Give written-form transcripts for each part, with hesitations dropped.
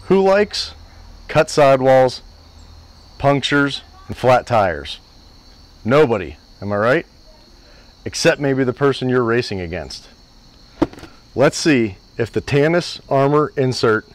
Who likes cut sidewalls, punctures, and flat tires? Nobody, am I right? Except maybe the person you're racing against. Let's see if the Tannus Armour insert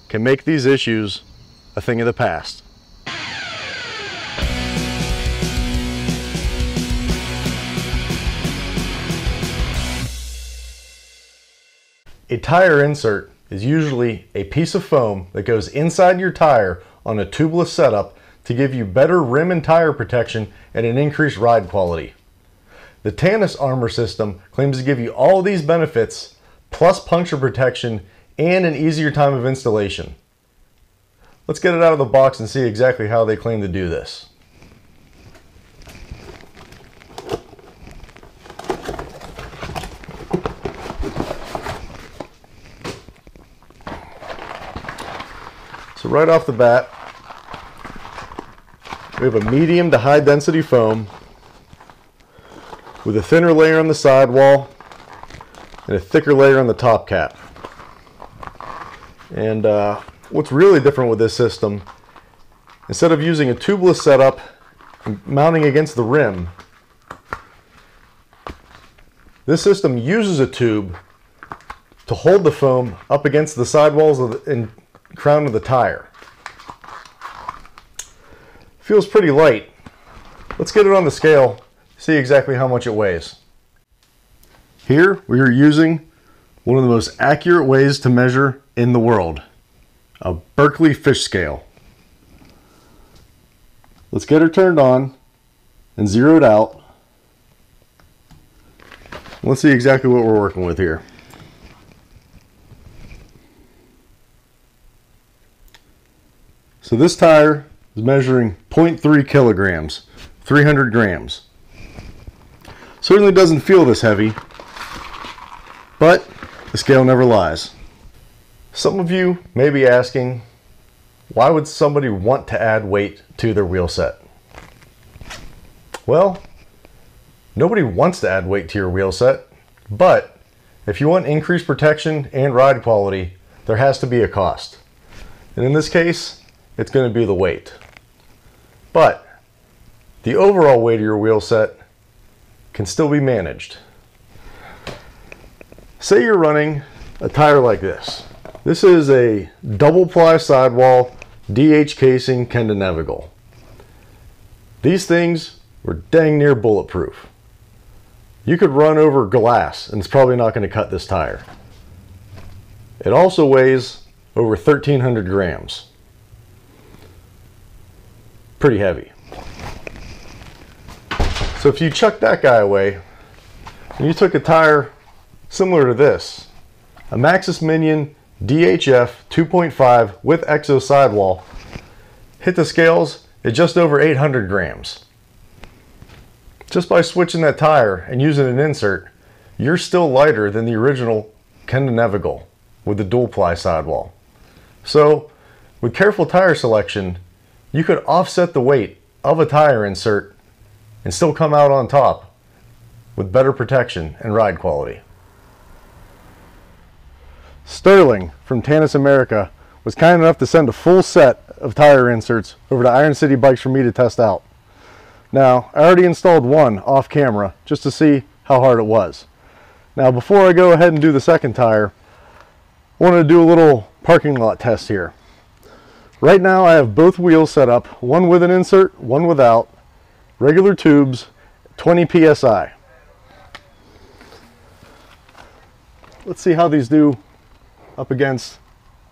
can make these issues a thing of the past. A tire insert is usually a piece of foam that goes inside your tire on a tubeless setup to give you better rim and tire protection and an increased ride quality. The Tannus Armour system claims to give you all these benefits plus puncture protection and an easier time of installation. Let's get it out of the box and see exactly how they claim to do this. So right off the bat, we have a medium to high density foam with a thinner layer on the sidewall and a thicker layer on the top cap. And what's really different with this system, instead of using a tubeless setup and mounting against the rim, this system uses a tube to hold the foam up against the sidewalls and crown of the tire. Feels pretty light. Let's get it on the scale, see exactly how much it weighs. Here we are using one of the most accurate ways to measure in the world, a Berkeley fish scale. Let's get her turned on and zeroed out. Let's see exactly what we're working with here. So this tire is measuring 0.3 kilograms, 300 grams. Certainly doesn't feel this heavy, but the scale never lies. Some of you may be asking, why would somebody want to add weight to their wheel set? Well, nobody wants to add weight to your wheel set, but if you want increased protection and ride quality, there has to be a cost. And in this case, it's going to be the weight. But the overall weight of your wheel set can still be managed. Say you're running a tire like this. This is a double ply sidewall DH casing Kenda Navigal. These things were dang near bulletproof. You could run over glass and it's probably not going to cut this tire. It also weighs over 1,300 grams. Pretty heavy. So if you chuck that guy away and you took a tire similar to this, a Maxxis Minion DHF 2.5 with Exo sidewall, hit the scales at just over 800 grams. Just by switching that tire and using an insert, you're still lighter than the original Kenda Navigal with the dual ply sidewall. So with careful tire selection, you could offset the weight of a tire insert and still come out on top with better protection and ride quality. Sterling from Tannus America was kind enough to send a full set of tire inserts over to Iron City Bikes for me to test out. Now, I already installed one off camera just to see how hard it was. Now, before I go ahead and do the second tire, I wanted to do a little parking lot test here. Right now I have both wheels set up, one with an insert, one without, regular tubes, 20 psi. Let's see how these do up against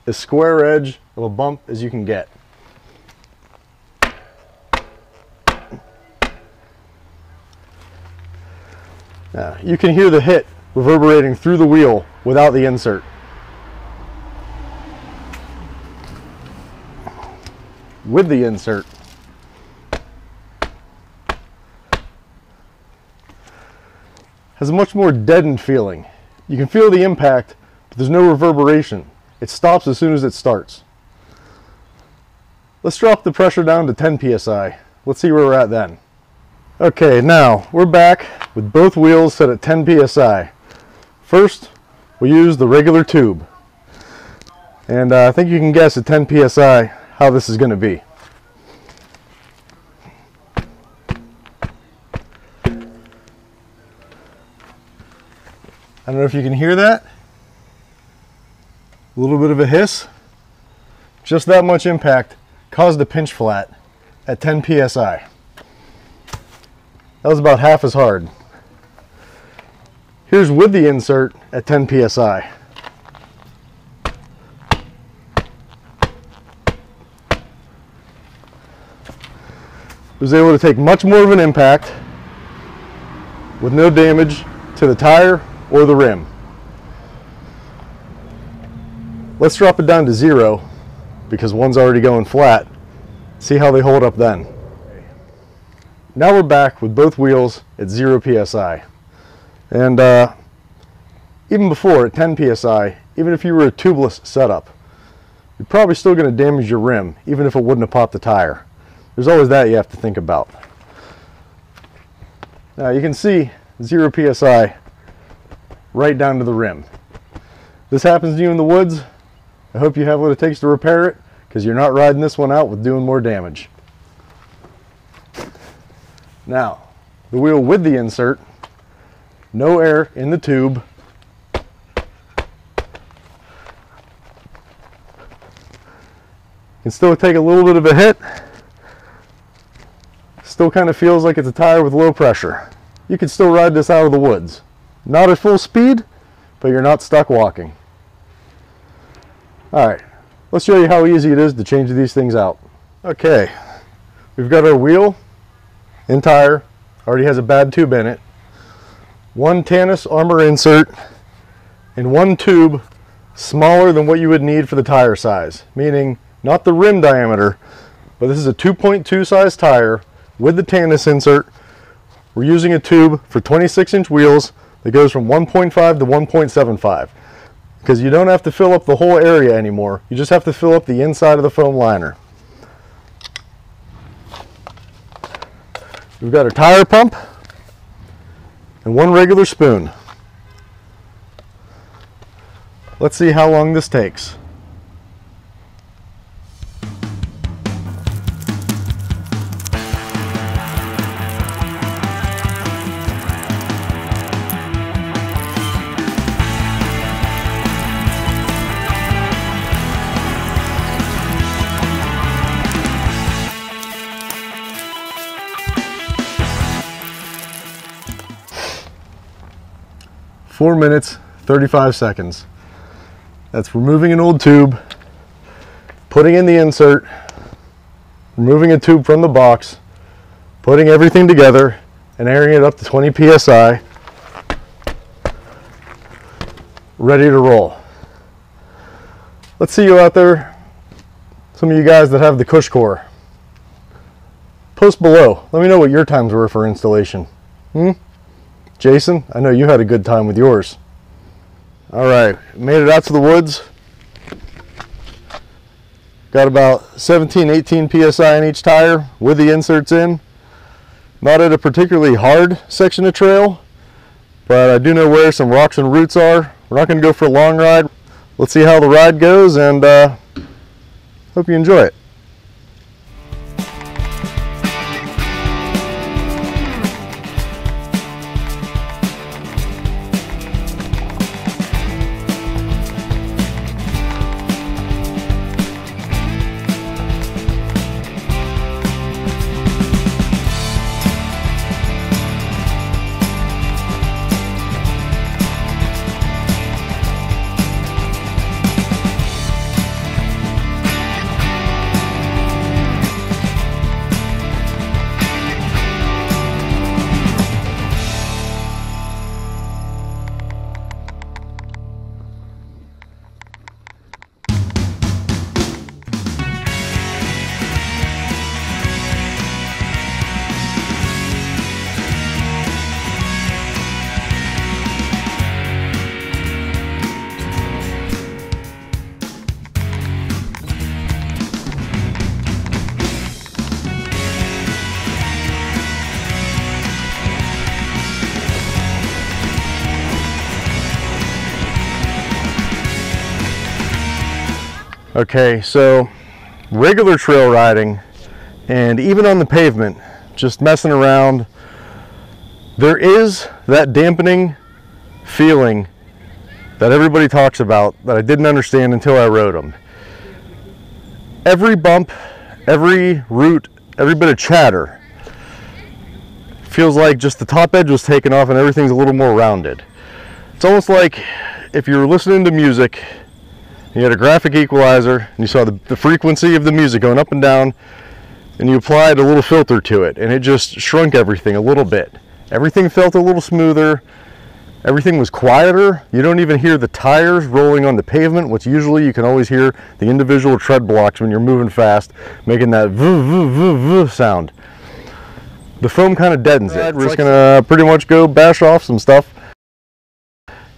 as square edge of a bump as you can get. Now, you can hear the hit reverberating through the wheel without the insert. With the insert, has a much more deadened feeling. You can feel the impact, but there's no reverberation. It stops as soon as it starts. Let's drop the pressure down to 10 psi. Let's see where we're at then. Okay, now we're back with both wheels set at 10 psi. First, we use the regular tube. And I think you can guess at 10 psi how this is going to be. I don't know if you can hear that. A little bit of a hiss. Just that much impact caused a pinch flat at 10 psi. That was about half as hard. Here's with the insert at 10 psi. Was able to take much more of an impact with no damage to the tire or the rim. Let's drop it down to 0 because one's already going flat. See how they hold up then. Now we're back with both wheels at 0 psi. And even before at 10 psi, even if you were a tubeless setup, you're probably still going to damage your rim even if it wouldn't have popped the tire. There's always that you have to think about. Now you can see 0 psi right down to the rim. This happens to you in the woods. I hope you have what it takes to repair it, because you're not riding this one out with doing more damage. Now, the wheel with the insert, no air in the tube. Can still take a little bit of a hit. Still kind of feels like it's a tire with low pressure. You can still ride this out of the woods. Not at full speed, but you're not stuck walking. Alright, let's show you how easy it is to change these things out. Okay, we've got our wheel and tire. Already has a bad tube in it. One Tannus Armour insert and one tube smaller than what you would need for the tire size. Meaning, not the rim diameter, but this is a 2.2 size tire with the Tannus insert. We're using a tube for 26-inch wheels that goes from 1.5 to 1.75, because you don't have to fill up the whole area anymore. You just have to fill up the inside of the foam liner. We've got a tire pump and one regular spoon. Let's see how long this takes. Four minutes, 35 seconds. That's removing an old tube, putting in the insert, removing a tube from the box, putting everything together, and airing it up to 20 psi, ready to roll. Let's see you out there, some of you guys that have the Cush core. Post below, let me know what your times were for installation. Jason, I know you had a good time with yours. All right, made it out to the woods. Got about 17, 18 psi in each tire with the inserts in. Not at a particularly hard section of trail, but I do know where some rocks and roots are. We're not going to go for a long ride. Let's see how the ride goes, and hope you enjoy it. Okay, so regular trail riding and even on the pavement, just messing around, there is that dampening feeling that everybody talks about that I didn't understand until I rode them. Every bump, every root, every bit of chatter feels like just the top edge was taken off and everything's a little more rounded. It's almost like if you were listening to music, you had a graphic equalizer and you saw the frequency of the music going up and down, and you applied a little filter to it and it just shrunk everything a little bit. Everything felt a little smoother. Everything was quieter. You don't even hear the tires rolling on the pavement, which usually you can always hear the individual tread blocks when you're moving fast, making that voo, voo, voo, voo sound. The foam kind of deadens it. We're just gonna pretty much go bash off some stuff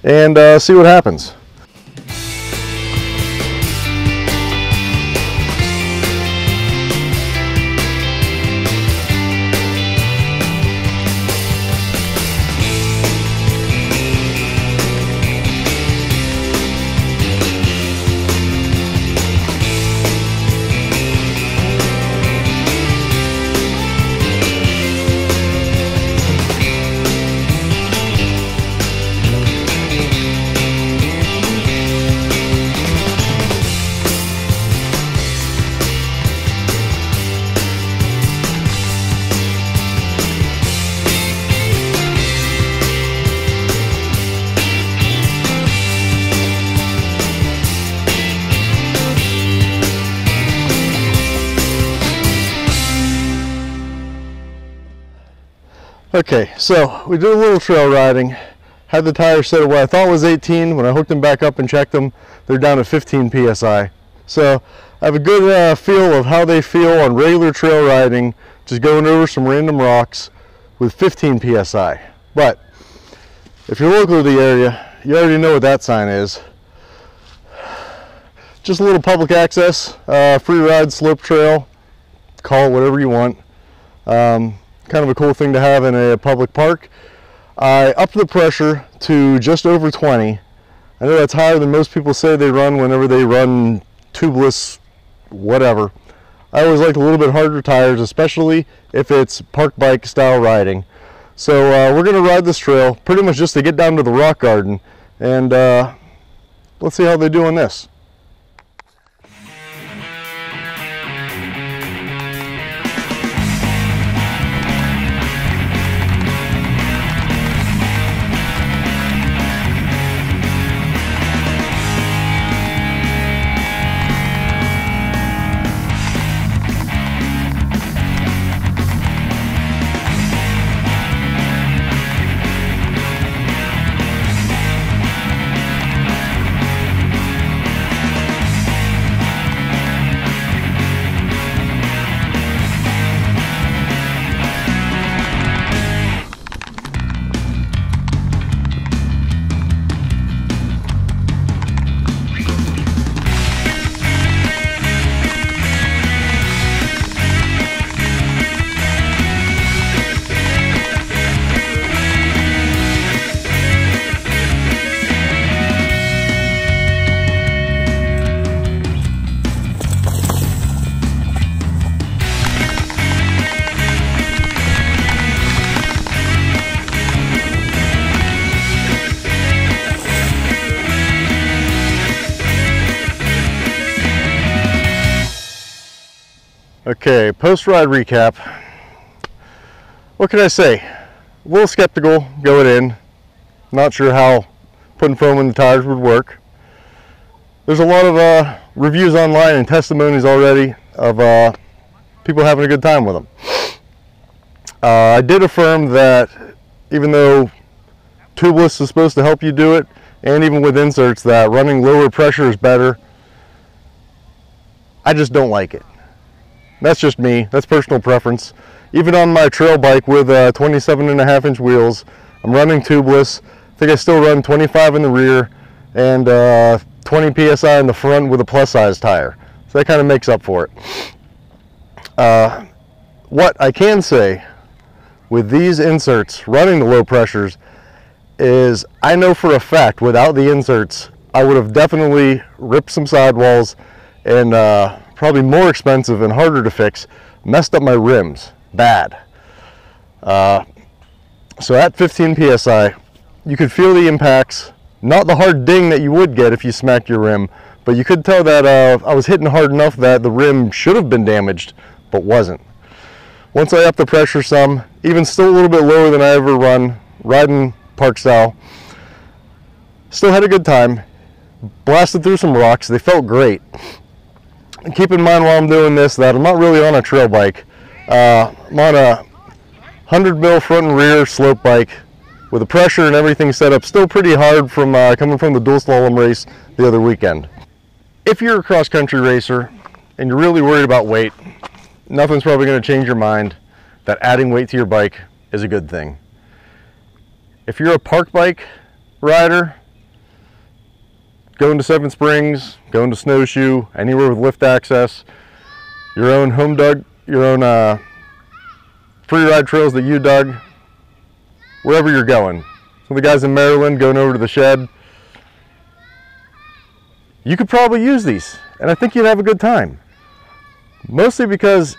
and see what happens. Okay, so we did a little trail riding, had the tires set at what I thought was 18. When I hooked them back up and checked them, they're down to 15 psi. So I have a good feel of how they feel on regular trail riding, just going over some random rocks with 15 psi. But if you're local to the area, you already know what that sign is. Just a little public access, free ride, slope trail, call it whatever you want. Kind of a cool thing to have in a public park. I upped the pressure to just over 20. I know that's higher than most people say they run whenever they run tubeless, whatever. I always like a little bit harder tires, especially if it's park bike style riding. So we're gonna ride this trail pretty much just to get down to the rock garden, and let's see how they do on this. Okay, post-ride recap. What can I say? A little skeptical going in. Not sure how putting foam in the tires would work. There's a lot of reviews online and testimonies already of people having a good time with them. I did affirm that even though tubeless is supposed to help you do it, and even with inserts, that running lower pressure is better. I just don't like it. That's just me. That's personal preference. Even on my trail bike with 27.5-inch wheels, I'm running tubeless. I think I still run 25 in the rear and 20 psi in the front with a plus size tire. So that kind of makes up for it. What I can say with these inserts running the low pressures is I know for a fact without the inserts I would have definitely ripped some sidewalls and probably more expensive and harder to fix, messed up my rims bad. So at 15 psi, you could feel the impacts, not the hard ding that you would get if you smacked your rim, but you could tell that I was hitting hard enough that the rim should have been damaged, but wasn't. Once I upped the pressure some, even still a little bit lower than I ever run, riding park style, still had a good time, blasted through some rocks, they felt great. And keep in mind while I'm doing this that I'm not really on a trail bike. I'm on a 100 mil front and rear slope bike with the pressure and everything set up still pretty hard from coming from the dual slalom race the other weekend. If you're a cross country racer and you're really worried about weight, nothing's probably going to change your mind that adding weight to your bike is a good thing. If you're a park bike rider, going to Seven Springs, going to Snowshoe, anywhere with lift access, your own home dug, your own free ride trails that you dug, wherever you're going. Some of the guys in Maryland going over to the shed, you could probably use these, and I think you'd have a good time. Mostly because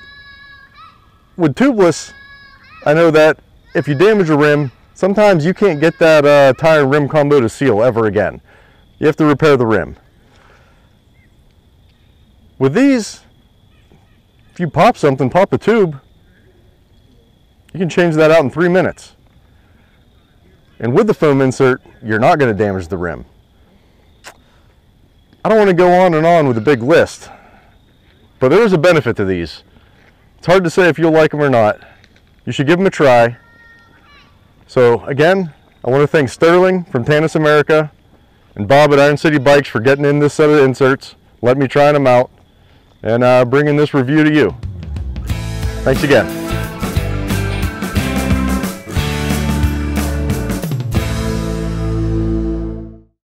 with tubeless, I know that if you damage a rim, sometimes you can't get that tire and rim combo to seal ever again. You have to repair the rim. With these, if you pop something, pop a tube, you can change that out in 3 minutes. And with the foam insert, you're not going to damage the rim. I don't want to go on and on with a big list, but there is a benefit to these. It's hard to say if you'll like them or not. You should give them a try. So again, I want to thank Sterling from Tannus America and Bob at Iron City Bikes for getting in this set of inserts, letting me try them out, and bringing this review to you. Thanks again.